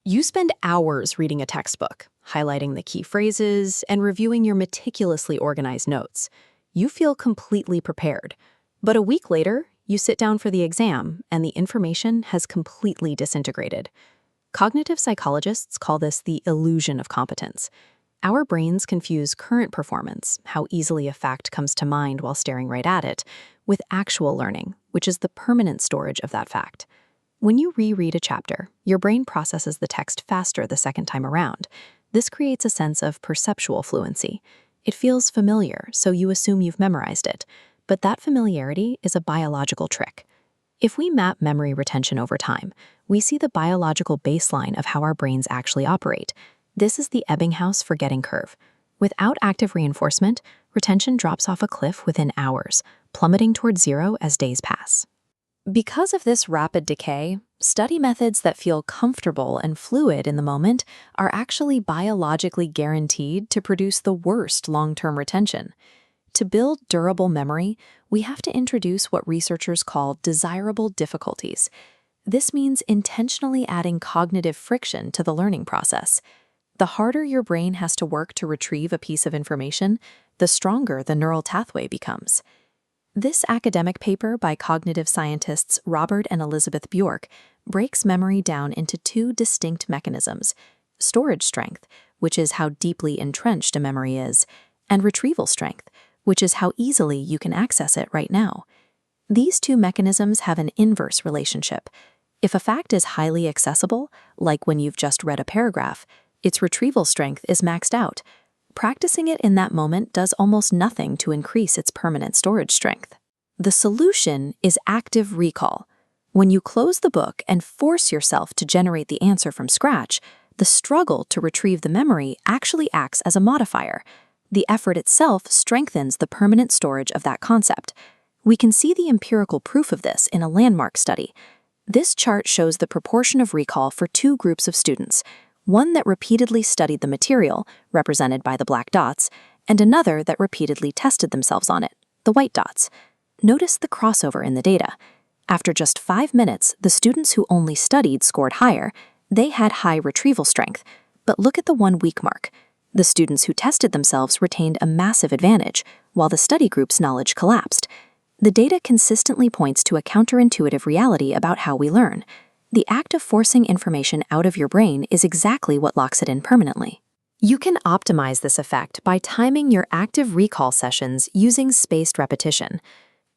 You spend hours reading a textbook, highlighting the key phrases, and reviewing your meticulously organized notes. You feel completely prepared. But a week later, you sit down for the exam, and the information has completely disintegrated. Cognitive psychologists call this the illusion of competence. Our brains confuse current performance, how easily a fact comes to mind while staring right at it, with actual learning, which is the permanent storage of that fact. When you reread a chapter, your brain processes the text faster the second time around. This creates a sense of perceptual fluency. It feels familiar, so you assume you've memorized it. But that familiarity is a biological trick. If we map memory retention over time, we see the biological baseline of how our brains actually operate. This is the Ebbinghaus forgetting curve. Without active reinforcement, retention drops off a cliff within hours, plummeting towards zero as days pass. Because of this rapid decay, study methods that feel comfortable and fluid in the moment are actually biologically guaranteed to produce the worst long-term retention. To build durable memory, we have to introduce what researchers call desirable difficulties. This means intentionally adding cognitive friction to the learning process. The harder your brain has to work to retrieve a piece of information, the stronger the neural pathway becomes. This academic paper by cognitive scientists Robert and Elizabeth Bjork breaks memory down into two distinct mechanisms: storage strength, which is how deeply entrenched a memory is, and retrieval strength, which is how easily you can access it right now. These two mechanisms have an inverse relationship. If a fact is highly accessible, like when you've just read a paragraph, its retrieval strength is maxed out. Practicing it in that moment does almost nothing to increase its permanent storage strength. The solution is active recall. When you close the book and force yourself to generate the answer from scratch, the struggle to retrieve the memory actually acts as a modifier. The effort itself strengthens the permanent storage of that concept. We can see the empirical proof of this in a landmark study. This chart shows the proportion of recall for two groups of students: one that repeatedly studied the material, represented by the black dots, and another that repeatedly tested themselves on it, the white dots. Notice the crossover in the data. After just 5 minutes, the students who only studied scored higher. They had high retrieval strength. But look at the 1 week mark. The students who tested themselves retained a massive advantage, while the study group's knowledge collapsed. The data consistently points to a counterintuitive reality about how we learn. The act of forcing information out of your brain is exactly what locks it in permanently. You can optimize this effect by timing your active recall sessions using spaced repetition.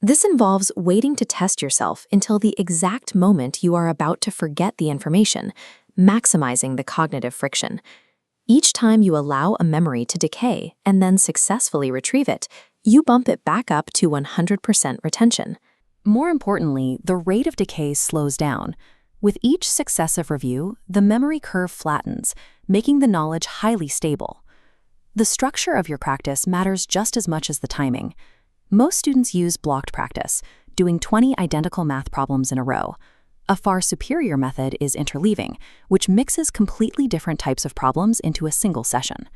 This involves waiting to test yourself until the exact moment you are about to forget the information, maximizing the cognitive friction. Each time you allow a memory to decay and then successfully retrieve it, you bump it back up to 100% retention. More importantly, the rate of decay slows down. With each successive review, the memory curve flattens, making the knowledge highly stable. The structure of your practice matters just as much as the timing. Most students use blocked practice, doing 20 identical math problems in a row. A far superior method is interleaving, which mixes completely different types of problems into a single session.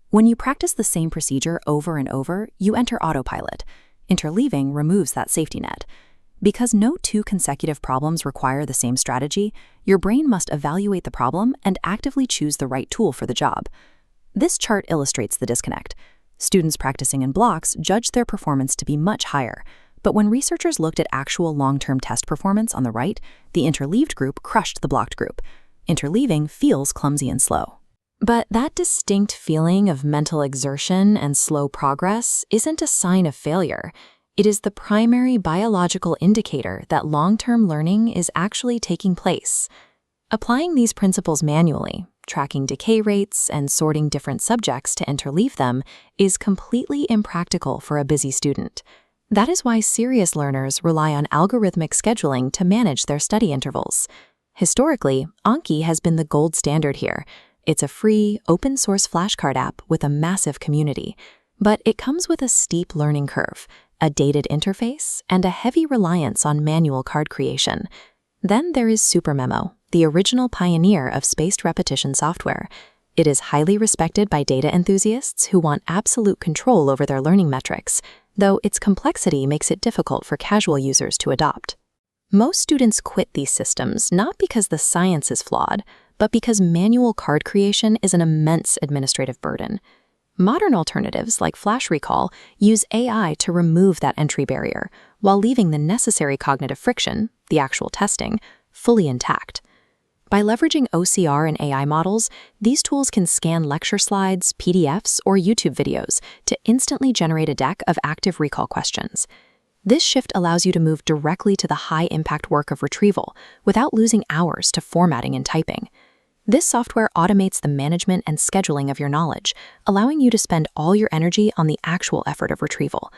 When you practice the same procedure over and over, you enter autopilot. Interleaving removes that safety net. Because no two consecutive problems require the same strategy, your brain must evaluate the problem and actively choose the right tool for the job. This chart illustrates the disconnect. Students practicing in blocks judged their performance to be much higher, but when researchers looked at actual long-term test performance on the right, the interleaved group crushed the blocked group. Interleaving feels clumsy and slow. But that distinct feeling of mental exertion and slow progress isn't a sign of failure. It is the primary biological indicator that long-term learning is actually taking place. Applying these principles manually, tracking decay rates, and sorting different subjects to interleave them is completely impractical for a busy student. That is why serious learners rely on algorithmic scheduling to manage their study intervals. Historically, Anki has been the gold standard here. It's a free, open-source flashcard app with a massive community. But it comes with a steep learning curve, a dated interface, and a heavy reliance on manual card creation. Then there is SuperMemo, the original pioneer of spaced repetition software. It is highly respected by data enthusiasts who want absolute control over their learning metrics, though its complexity makes it difficult for casual users to adopt. Most students quit these systems not because the science is flawed, but because manual card creation is an immense administrative burden. Modern alternatives like Flash Recall use AI to remove that entry barrier while leaving the necessary cognitive friction, the actual testing, fully intact. By leveraging OCR and AI models, these tools can scan lecture slides, PDFs, or YouTube videos to instantly generate a deck of active recall questions. This shift allows you to move directly to the high-impact work of retrieval without losing hours to formatting and typing. This software automates the management and scheduling of your knowledge, allowing you to spend all your energy on the actual effort of retrieval.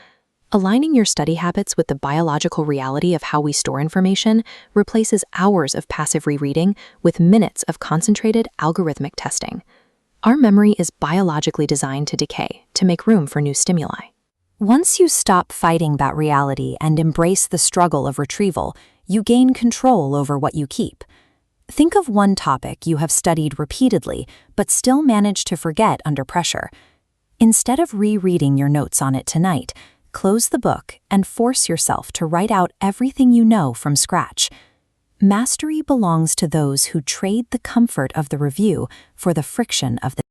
Aligning your study habits with the biological reality of how we store information replaces hours of passive rereading with minutes of concentrated algorithmic testing. Our memory is biologically designed to decay, to make room for new stimuli. Once you stop fighting that reality and embrace the struggle of retrieval, you gain control over what you keep. Think of one topic you have studied repeatedly but still manage to forget under pressure. Instead of rereading your notes on it tonight, close the book and force yourself to write out everything you know from scratch. Mastery belongs to those who trade the comfort of the review for the friction of the